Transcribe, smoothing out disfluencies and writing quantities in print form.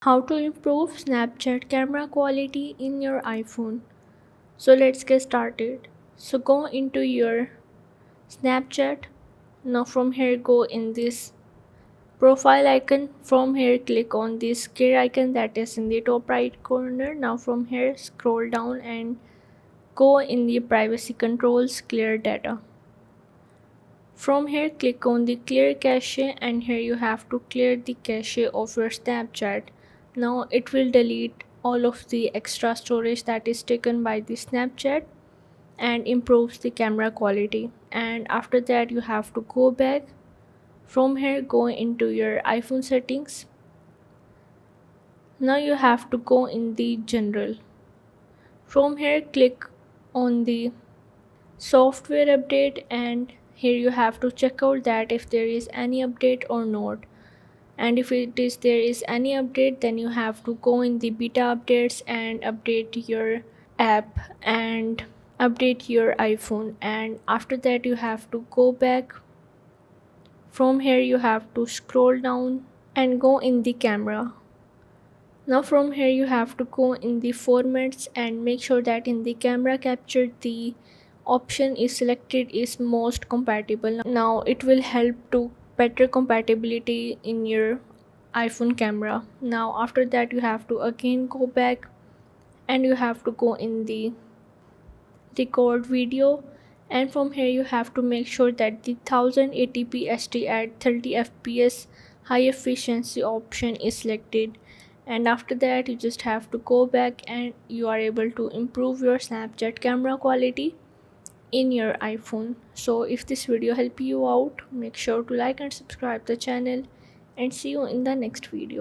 How to improve Snapchat camera quality in your iPhone. So let's get started. So go into your Snapchat. Now from here go in this profile icon. From here click on this gear icon that is in the top right corner. Now from here scroll down and go in the privacy controls clear data. From here click on the clear cache and here you have to clear the cache of your Snapchat. Now it will delete all of the extra storage that is taken by the Snapchat and improves the camera quality. And after that you have to go back. From here go into your iPhone settings. Now you have to go in the general. From here click on the software update and here you have to check out that if there is any update or not, and if there is any update then you have to go in the beta updates and update your app and update your iPhone, and after that you have to go back. From here you have to scroll down and go in the camera. Now from here you have to go in the formats and make sure that in the camera capture the option is selected is most compatible. Now it will help to better compatibility in your iPhone camera. Now after that you have to again go back and you have to go in the record video, and from here you have to make sure that the 1080p SD at 30 fps high efficiency option is selected, and after that you just have to go back and you are able to improve your Snapchat camera quality in your iPhone. So if this video helped you out, make sure to like and subscribe the channel, and see you in the next video.